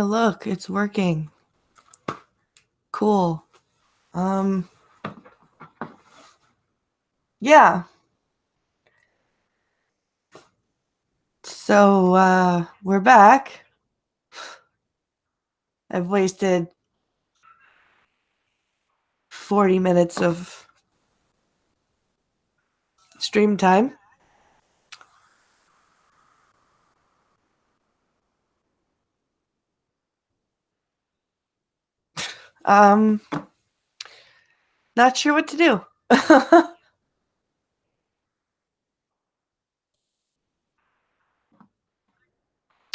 look, it's working. Cool. Yeah. So, we're back. I've wasted 40 minutes of stream time. Um, Not sure what to do.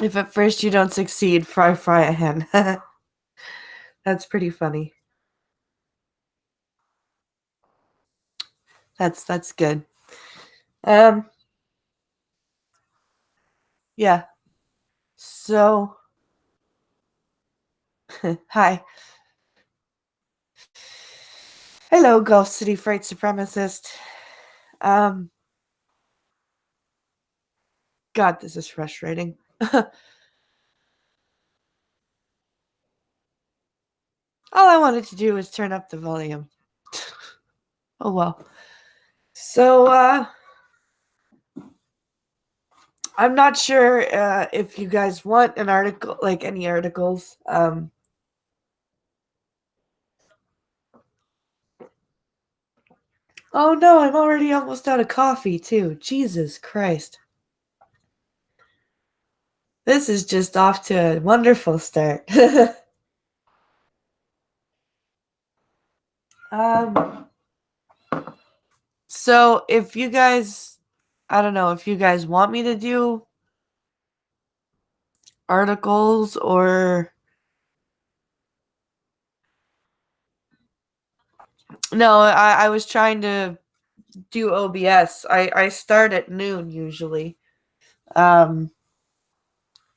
If at first you don't succeed, fry a hen. That's pretty funny. That's good. Um, yeah. So, hi. Hello, Gulf City Fright Supremacist. Um, God, this is frustrating. All I wanted to do was turn up the volume. Oh well. So, I'm not sure if you guys want an article, like any articles. Oh no, I'm already almost out of coffee too. Jesus Christ. This is just off to a wonderful start. um, so if you guys, I don't know, if you guys want me to do articles or no, I was trying to do OBS. I start at noon usually. Um,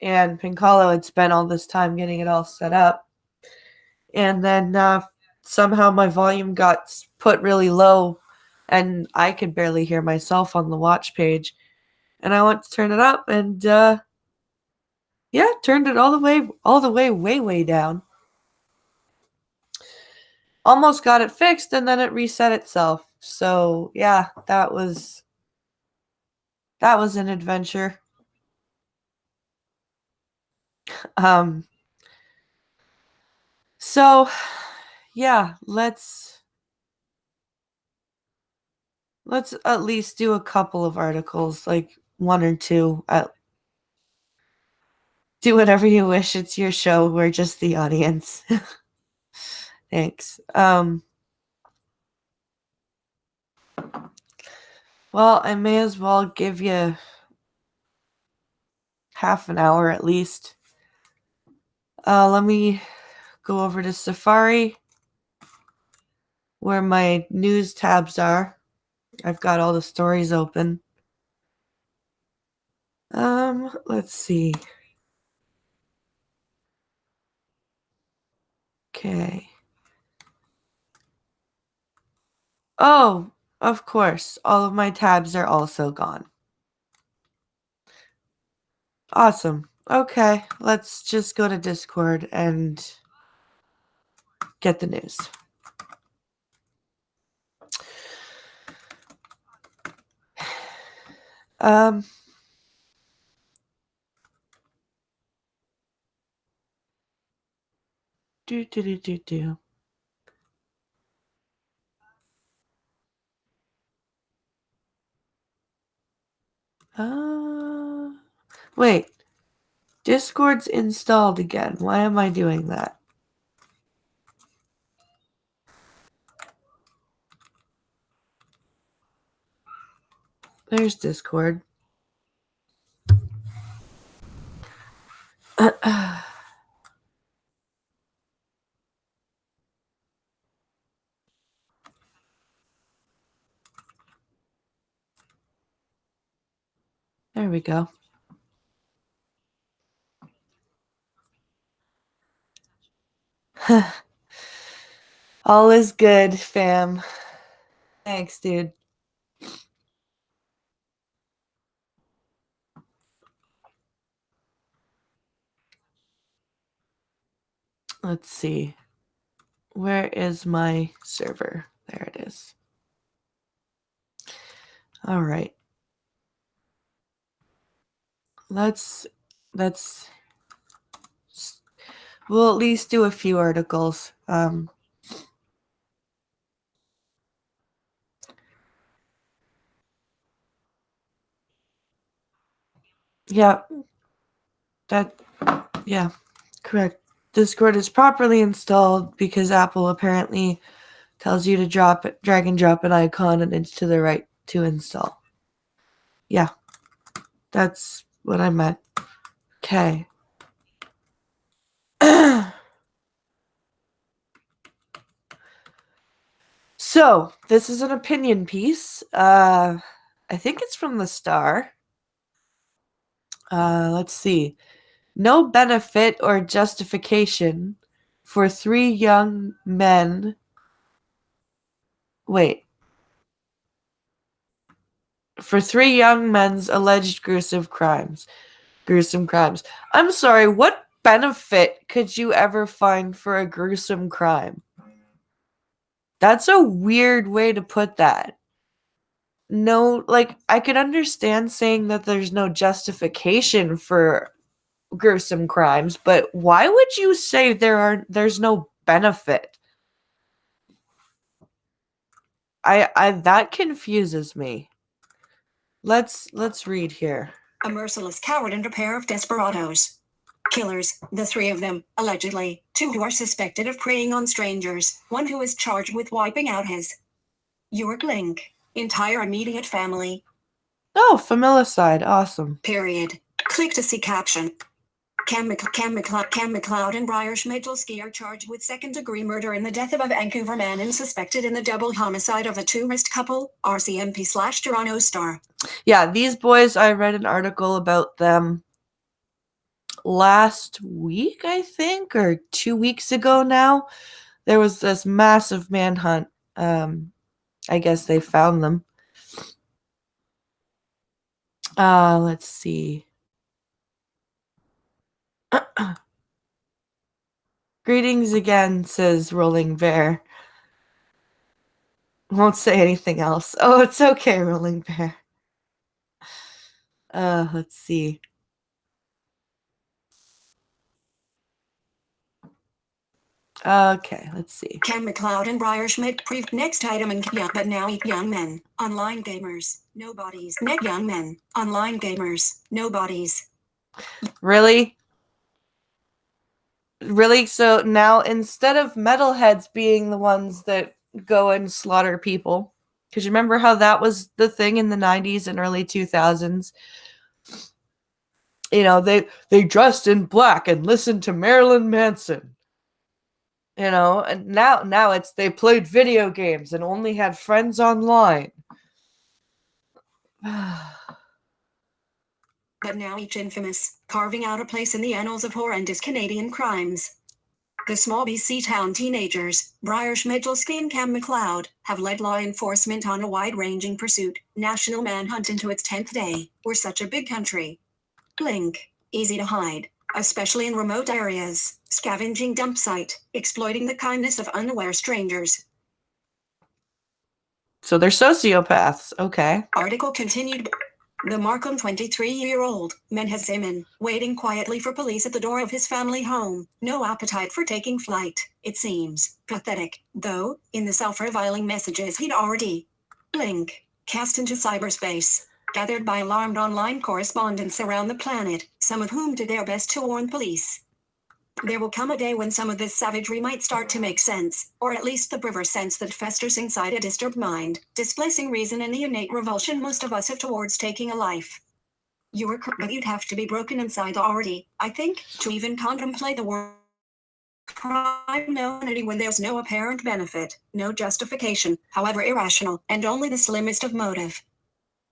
and Pincalo had spent all this time getting it all set up. And then somehow my volume got put really low and I could barely hear myself on the watch page. And I went to turn it up and yeah, turned it all the way way down. Almost got it fixed and then it reset itself. So, yeah, that was an adventure. Um so yeah, let's at least do a couple of articles, like one or two. Do whatever you wish. It's your show. We're just the audience. Thanks. Well, I may as well give you half an hour at least. Let me go over to Safari where my news tabs are. I've got all the stories open. Let's see. Okay. Oh, of course. All of my tabs are also gone. Awesome. Okay, let's just go to Discord and get the news. Um, do. Wait. Discord's installed again. Why am I doing that? There's Discord. There we go. All is good, fam. Thanks, dude. Let's see. Where is my server? There it is. All right. Let's we'll at least do a few articles. Yeah. Yeah, correct. Discord is properly installed because Apple apparently tells you to drag and drop an icon and it's to the right to install. Yeah, that's what I meant. Okay. So, this is an opinion piece. I think it's from the Star. Let's see. No benefit or justification for 3 young men. Wait. For 3 young men's alleged gruesome crimes. I'm sorry, what benefit could you ever find for a gruesome crime? That's a weird way to put that. No, like, I could understand saying that there's no justification for gruesome crimes, but why would you say there's no benefit? I that confuses me. Let's read here. A merciless coward and a pair of desperados. Killers, the 3 of them, allegedly, 2 who are suspected of preying on strangers, 1 who is charged with wiping out his York Link entire immediate family. Oh, familicide, awesome. Period. Click to see caption. Cam McLeod and Briar Schmidlski are charged with second-degree murder in the death of a Vancouver man and suspected in the double homicide of a tourist couple, RCMP/Toronto Star. Yeah, these boys, I read an article about them last week, I think, or 2 weeks ago now. There was this massive manhunt. I guess they found them. Let's see. Greetings again, says Rolling Bear. Won't say anything else. Oh, it's okay, Rolling Bear. Let's see. Okay, let's see. Cam McLeod and Briar Schmidt proved next item in but now young men, online gamers, nobodies. Net young men, online gamers, nobodies. Really? Really? So now instead of metalheads being the ones that go and slaughter people, because you remember how that was the thing in the 90s and early 2000s? You know, they dressed in black and listened to Marilyn Manson. You know, and now it's they played video games and only had friends online. But now each infamous, carving out a place in the annals of horrendous Canadian crimes. The small BC town teenagers, Briar Schmidlski and Cam McLeod, have led law enforcement on a wide-ranging pursuit, national manhunt into its 10th day. We're such a big country. Blink, easy to hide, especially in remote areas, scavenging dump site, exploiting the kindness of unaware strangers. So they're sociopaths, okay. Article continued. The Markham 23-year-old man has Zeman, waiting quietly for police at the door of his family home. No appetite for taking flight, it seems. Pathetic, though, in the self-reviling messages he'd already blink, cast into cyberspace, gathered by alarmed online correspondents around the planet, some of whom did their best to warn police. There will come a day when some of this savagery might start to make sense, or at least the perverse sense that festers inside a disturbed mind, displacing reason and the innate revulsion most of us have towards taking a life. But you'd have to be broken inside already, I think, to even contemplate the word crime knownity when there's no apparent benefit, no justification, however irrational, and only the slimmest of motive.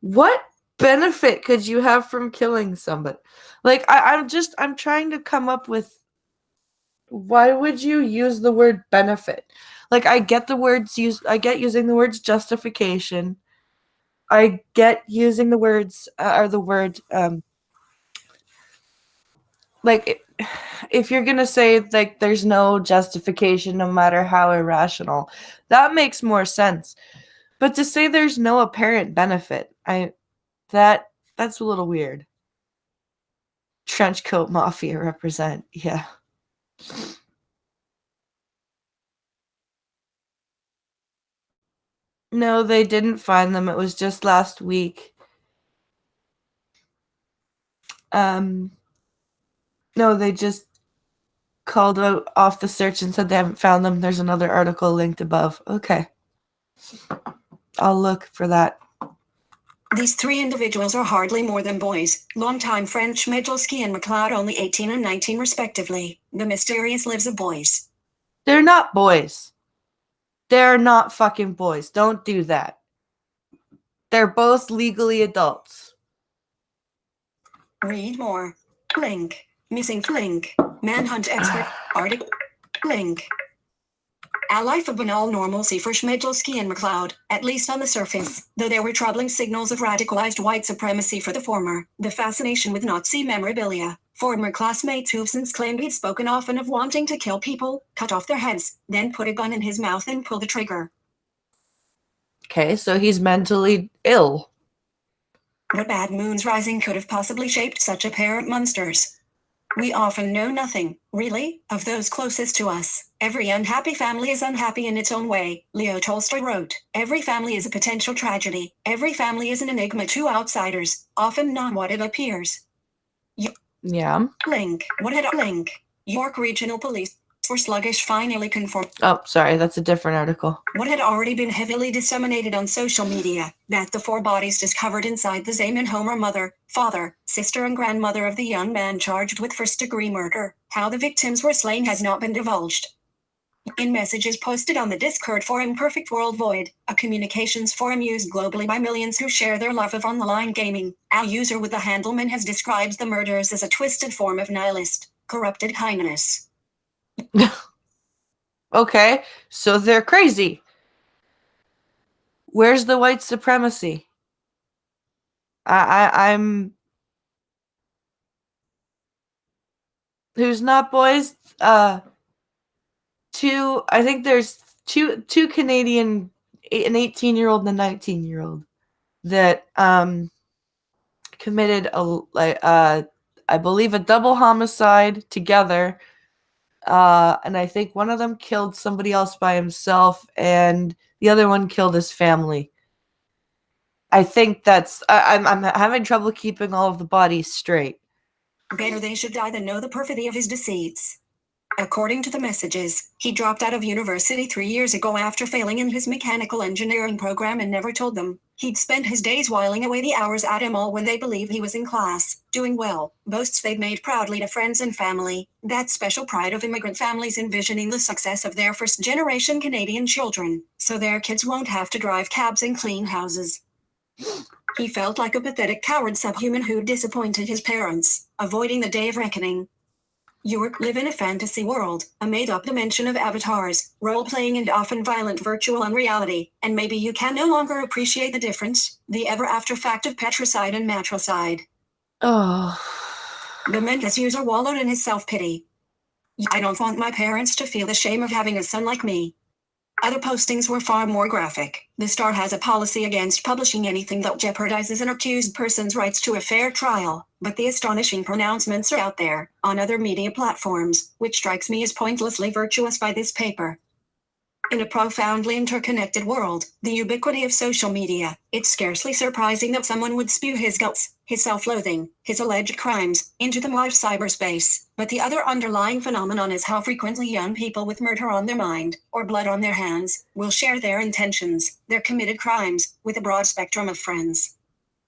What benefit could you have from killing somebody? Like, I'm trying to come up with, why would you use the word benefit? Like, I get using the words justification. I get using the words, or the word, like, if you're gonna say like there's no justification no matter how irrational, that makes more sense. But to say there's no apparent benefit, that's a little weird. Trenchcoat Mafia represent, yeah. No, they didn't find them. It was just last week. No, they just called out off the search and said they haven't found them. There's another article linked above. Okay. I'll look for that. These three individuals are hardly more than boys. Longtime French Schmidlski and McLeod, only 18 and 19 respectively. The mysterious lives of boys. They're not boys. They're not fucking boys. Don't do that. They're both legally adults. Read more. Link. Missing link. Manhunt expert. Article. Link. A life of banal normalcy for Schmidlski and McLeod, at least on the surface, though there were troubling signals of radicalized white supremacy for the former. The fascination with Nazi memorabilia. Former classmates who've since claimed he'd spoken often of wanting to kill people, cut off their heads, then put a gun in his mouth and pull the trigger. Okay, so he's mentally ill. What bad moon's rising could have possibly shaped such a pair of monsters? We often know nothing, really, of those closest to us. Every unhappy family is unhappy in its own way, Leo Tolstoy wrote. Every family is a potential tragedy. Every family is an enigma to outsiders, often not what it appears. Yeah. Link. What had a link? York Regional Police were sluggish, finally conformed. Oh, sorry, that's a different article. What had already been heavily disseminated on social media, that the 4 bodies discovered inside the Zaman home are mother, father, sister and grandmother of the young man charged with first-degree murder. How the victims were slain has not been divulged. In messages posted on the Discord forum Perfect World Void, a communications forum used globally by millions who share their love of online gaming, a user with the handle Man has described the murders as a twisted form of nihilist, corrupted kindness. Okay, so they're crazy. Where's the white supremacy? I'm who's not boys? I think there's two Canadian, an 18-year-old and a 19-year-old that committed I believe a double homicide together. And I think one of them killed somebody else by himself, and the other one killed his family. I think I'm having trouble keeping all of the bodies straight. Better they should die than know the perfidy of his deceits. According to the messages, he dropped out of university 3 years ago after failing in his mechanical engineering program and never told them. He'd spent his days whiling away the hours at a mall when they believed he was in class, doing well, boasts they'd made proudly to friends and family, that special pride of immigrant families envisioning the success of their first-generation Canadian children, so their kids won't have to drive cabs and clean houses. He felt like a pathetic coward subhuman who disappointed his parents, avoiding the day of reckoning. You live in a fantasy world, a made-up dimension of avatars, role-playing and often violent virtual unreality, and maybe you can no longer appreciate the difference, the ever-after fact of patricide and matricide. Oh. The Mendes user wallowed in his self-pity. I don't want my parents to feel the shame of having a son like me. Other postings were far more graphic. The Star has a policy against publishing anything that jeopardizes an accused person's rights to a fair trial, but the astonishing pronouncements are out there, on other media platforms, which strikes me as pointlessly virtuous by this paper. In a profoundly interconnected world, the ubiquity of social media, it's scarcely surprising that someone would spew his guts, his self-loathing, his alleged crimes, into the maw of cyberspace. But the other underlying phenomenon is how frequently young people with murder on their mind, or blood on their hands, will share their intentions, their committed crimes, with a broad spectrum of friends.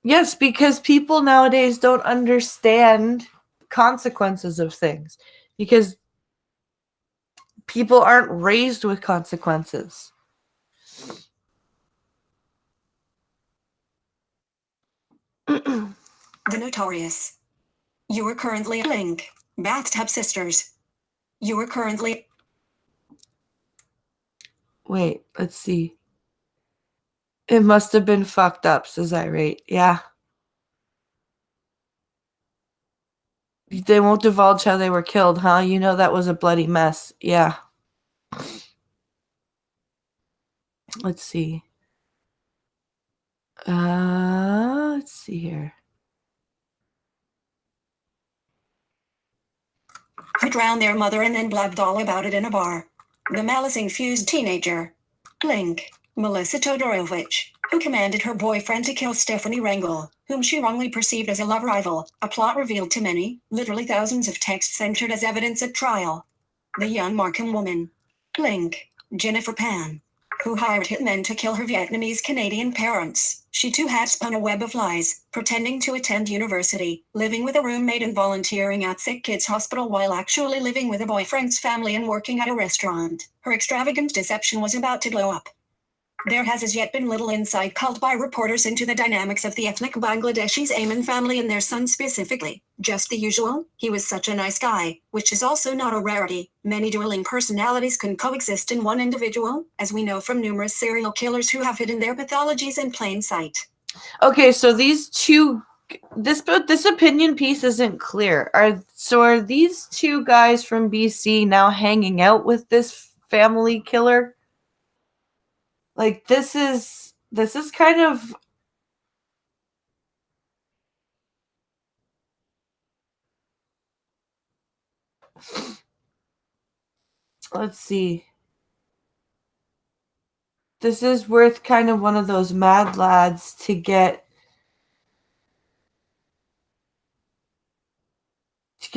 Yes, because people nowadays don't understand consequences of things. Because people aren't raised with consequences. The Notorious. You are currently a link. Bathtub Sisters. You are currently... Wait, let's see. It must have been fucked up, says Irate. Yeah. They won't divulge how they were killed, huh? You know that was a bloody mess. Yeah. Let's see. Let's see here. Who drowned their mother and then blabbed all about it in a bar. The malice-infused teenager. Link. Melissa Todorovich, who commanded her boyfriend to kill Stephanie Rangel, whom she wrongly perceived as a love rival, a plot revealed to many, literally thousands of texts entered as evidence at trial. The young Markham woman. Link. Jennifer Pan, who hired hitmen to kill her Vietnamese Canadian parents. She too had spun a web of lies, pretending to attend university, living with a roommate and volunteering at Sick Kids Hospital while actually living with a boyfriend's family and working at a restaurant. Her extravagant deception was about to blow up. There has as yet been little insight called by reporters into the dynamics of the ethnic Bangladeshis Ayman family and their son specifically. Just the usual, he was such a nice guy, which is also not a rarity. Many dueling personalities can coexist in one individual, as we know from numerous serial killers who have hidden their pathologies in plain sight. Okay, so these two, this opinion piece isn't clear. Are these two guys from BC now hanging out with this family killer? Like, this is kind of, let's see. This is worth kind of one of those mad lads to get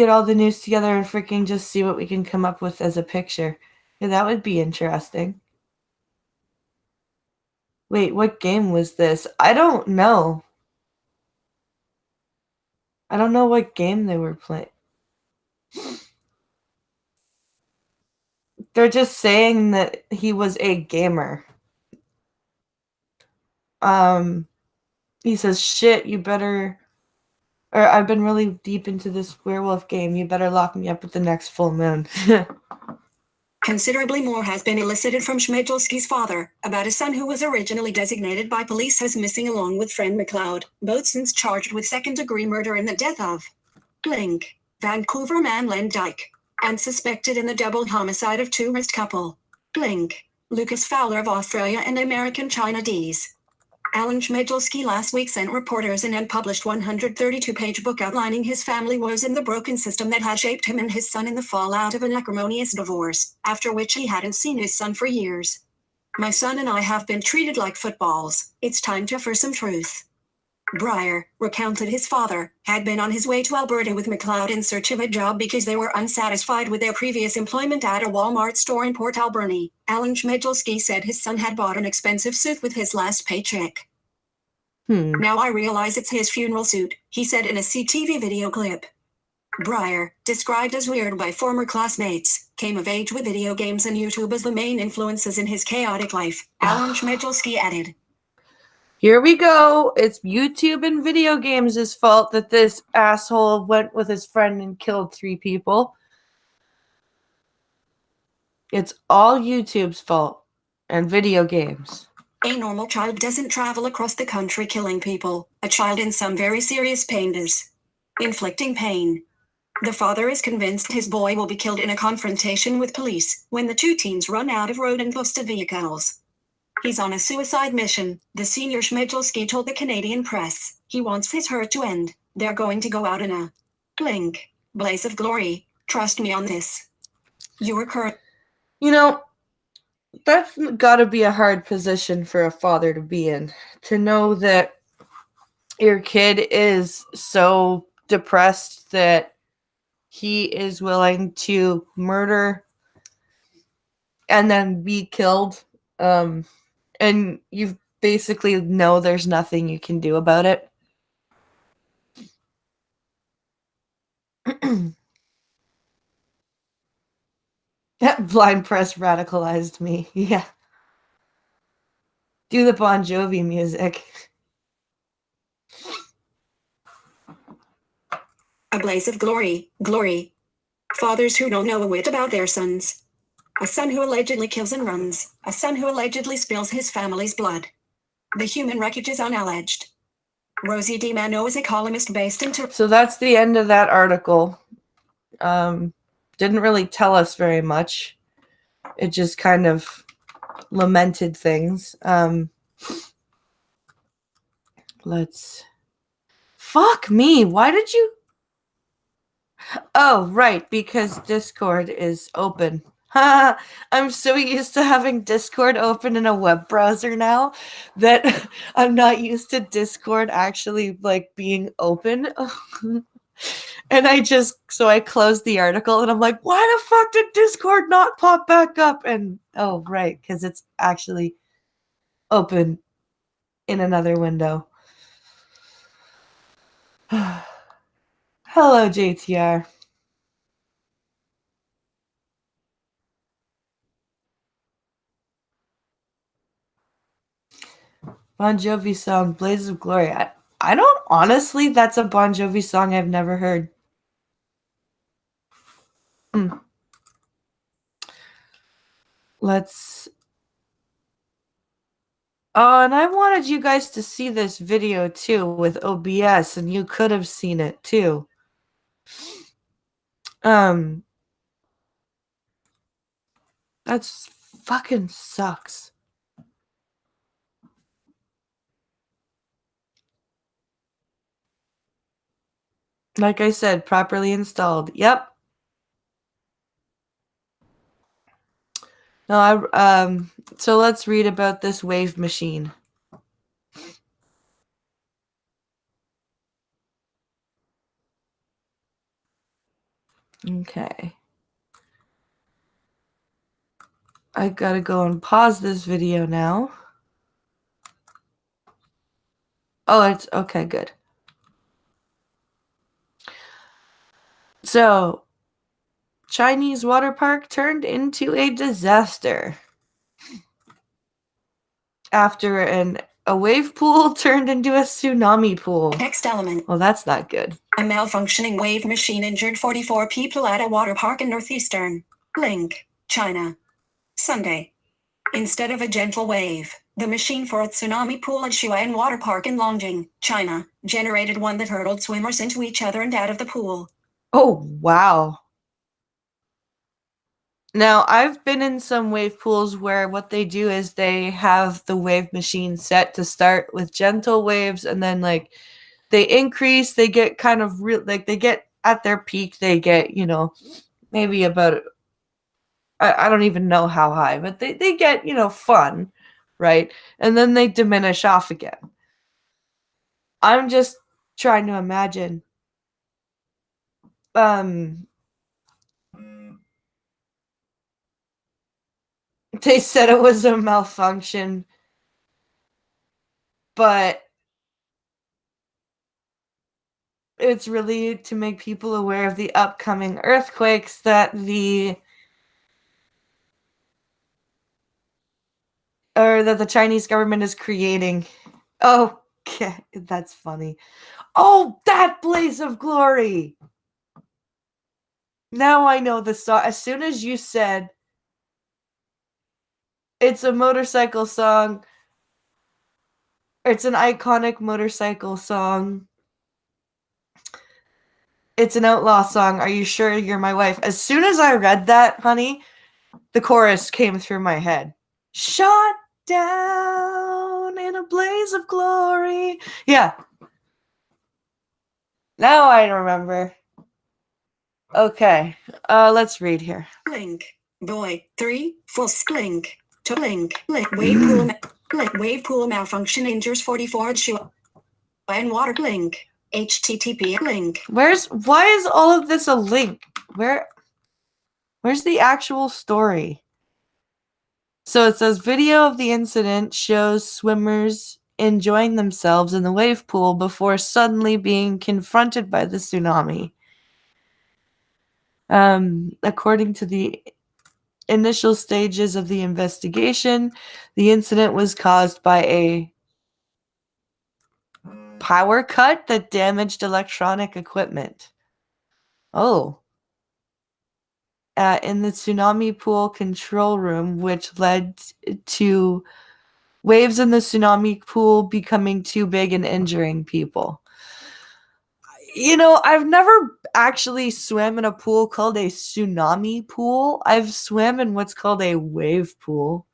all the news together and freaking just see what we can come up with as a picture. Yeah, that would be interesting. Wait, what game was this? I don't know. I don't know what game they were playing. They're just saying that he was a gamer. He says, shit, you better... Or, I've been really deep into this werewolf game. You better lock me up at the next full moon. Considerably more has been elicited from Schmidlski's father about a son who was originally designated by police as missing along with friend McLeod, both since charged with second-degree murder in the death of Link, Vancouver man Len Dyke, and suspected in the double homicide of tourist couple Link, Lucas Fowler of Australia and American China D's. Alan Schmidlski last week sent reporters an unpublished 132-page book outlining his family woes and the broken system that had shaped him and his son in the fallout of an acrimonious divorce, after which he hadn't seen his son for years. My son and I have been treated like footballs. It's time to for some truth. Breyer, recounted his father, had been on his way to Alberta with McLeod in search of a job because they were unsatisfied with their previous employment at a Walmart store in Port Alberni. Alan Schmidlski said his son had bought an expensive suit with his last paycheck. Now I realize it's his funeral suit, he said in a CTV video clip. Breyer, described as weird by former classmates, came of age with video games and YouTube as the main influences in his chaotic life, Alan Schmidlski added. Here we go. It's YouTube and video games' fault that this asshole went with his friend and killed 3 people. It's all YouTube's fault and video games. A normal child doesn't travel across the country killing people. A child in some very serious pain is inflicting pain. The father is convinced his boy will be killed in a confrontation with police when the 2 teens run out of road and busted vehicles. He's on a suicide mission, the senior Schmidlski told the Canadian press. He wants his hurt to end. They're going to go out in a blink, blaze of glory. Trust me on this. You know, that's got to be a hard position for a father to be in. To know that your kid is so depressed that he is willing to murder and then be killed. And you basically know there's nothing you can do about it. That blind press radicalized me. Yeah. Do the Bon Jovi music. A blaze of glory, glory. Fathers who don't know a whit about their sons. A son who allegedly kills and runs. A son who allegedly spills his family's blood. The human wreckage is unalleged. Rosie DiManno is a columnist based in So that's the end of that article. Didn't really tell us very much. It just kind of lamented things. Fuck me. Why did you? Oh, right, because Discord is open. I'm so used to having Discord open in a web browser now that I'm not used to Discord actually like being open. And I closed the article and I'm like, why the fuck did Discord not pop back up? And oh, right, because it's actually open in another window. Hello, JTR. Bon Jovi song, Blaze of Glory. I don't honestly, that's a Bon Jovi song I've never heard. Let's. Oh, and I wanted you guys to see this video too with OBS, and you could have seen it too. That's fucking sucks. Like I said, properly installed. Yep. No, so let's read about this wave machine. Okay. I gotta go and pause this video now. Oh, it's okay, good. So, Chinese water park turned into a disaster after a wave pool turned into a tsunami pool. Next element. Well, that's not good. A malfunctioning wave machine injured 44 people at a water park in northeastern Link, China. Sunday. Instead of a gentle wave, the machine for a tsunami pool at Shuan Water Park in Longjing, China, generated one that hurtled swimmers into each other and out of the pool. Oh, wow. Now, I've been in some wave pools where what they do is they have the wave machine set to start with gentle waves, and then like they increase, they get kind of real, like they get at their peak, they get, maybe about, I don't even know how high, but they get, fun, right? And then they diminish off again. I'm just trying to imagine. They said it was a malfunction, but it's really to make people aware of the upcoming earthquakes that the Chinese government is creating. Oh, okay, that's funny. Oh, that blaze of glory. Now I know the song. As soon as you said it's a motorcycle song, it's an iconic motorcycle song. It's an outlaw song. Are you sure you're my wife? As soon as I read that, honey, the chorus came through my head. Shot down in a blaze of glory. Yeah. Now I remember. Okay. Let's read here. Link. Boy. 3. Full link. To link. Link. Wave pool malfunction injures 44 at Shuan Water link. HTTP link. Why is all of this a link? Where's the actual story? So it says video of the incident shows swimmers enjoying themselves in the wave pool before suddenly being confronted by the tsunami. According to the initial stages of the investigation, the incident was caused by a power cut that damaged electronic equipment. Oh. In the tsunami pool control room, which led to waves in the tsunami pool becoming too big and injuring people. I've never actually swam in a pool called a tsunami pool. I've swam in what's called a wave pool.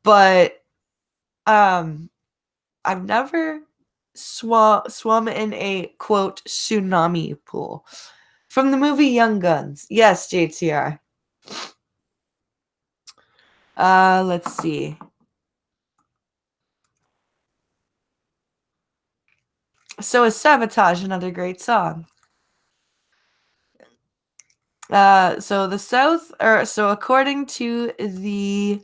But I've never swum in a quote tsunami pool. From the movie Young Guns. Yes, JTR. Let's see. So is Sabotage another great song? So the South, or so according to the,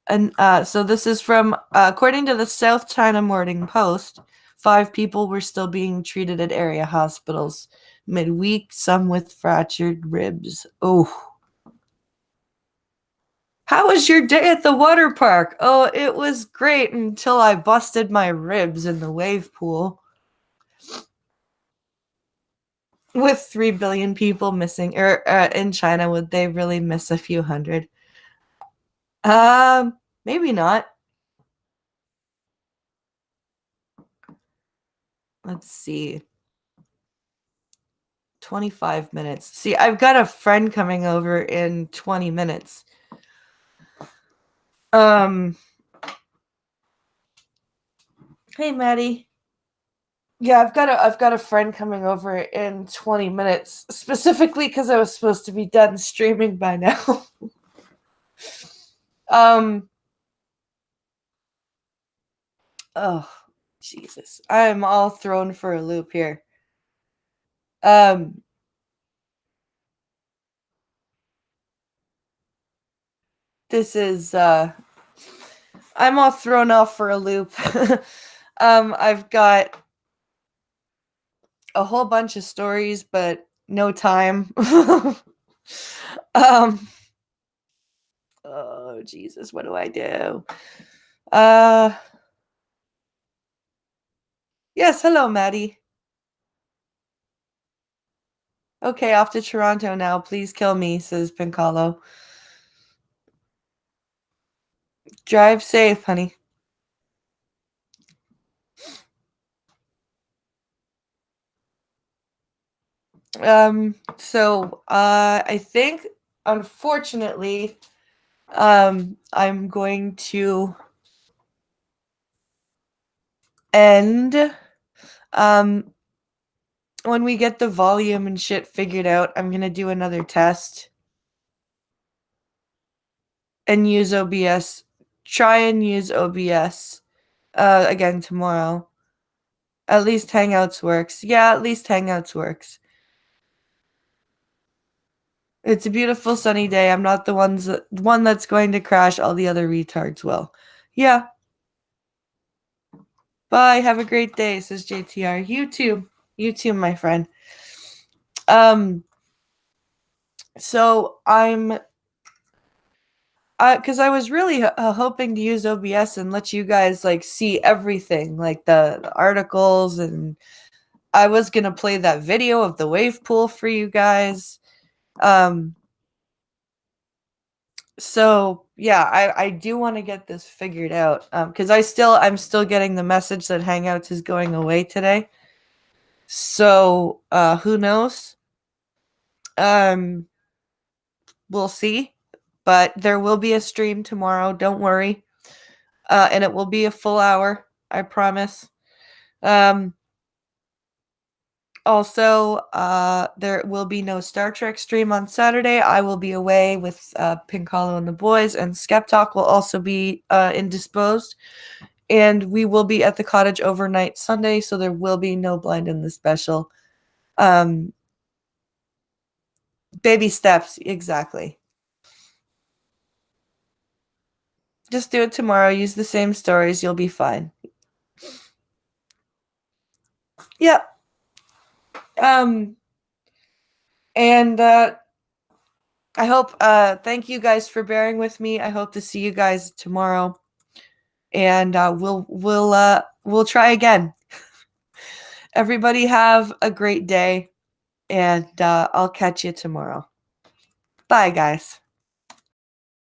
so this is from according to the South China Morning Post, 5 people were still being treated at area hospitals midweek, some with fractured ribs. Oh. How was your day at the water park? Oh, it was great until I busted my ribs in the wave pool. With 3 billion people missing, or in China, would they really miss a few hundred? Maybe not. Let's see. 25 minutes. See, I've got a friend coming over in 20 minutes. Hey, Maddie. Yeah, I've got a friend coming over in 20 minutes, specifically because I was supposed to be done streaming by now. Oh, Jesus. I am all thrown for a loop here. This is I'm all thrown off for a loop. I've got a whole bunch of stories, but no time. Oh Jesus, what do I do? Yes, hello, Maddie. Okay, off to Toronto now. Please kill me, says Pincalo. Drive safe, honey. So I think unfortunately I'm going to end when we get the volume and shit figured out. I'm gonna do another test and use OBS. Try and use OBS again tomorrow. At least Hangouts works. Yeah, at least Hangouts works. It's a beautiful sunny day. I'm not the one that's going to crash. All the other retards will. Yeah. Bye. Have a great day, says JTR. You too. You too, my friend. So because I was really hoping to use OBS and let you guys like see everything, like the articles, and I was gonna play that video of the wave pool for you guys. So yeah, I do want to get this figured out because I'm still getting the message that Hangouts is going away today. So who knows? We'll see. But there will be a stream tomorrow. Don't worry. And it will be a full hour. I promise. Also, there will be no Star Trek stream on Saturday. I will be away with Pincalo and the boys, and Skeptalk will also be indisposed. And we will be at the cottage overnight Sunday, so there will be no Blind in the Special. Baby steps, exactly. Just do it tomorrow. Use the same stories. You'll be fine. Yep. And I hope thank you guys for bearing with me. I hope to see you guys tomorrow. And we'll try again. Everybody have a great day, and I'll catch you tomorrow. Bye, guys.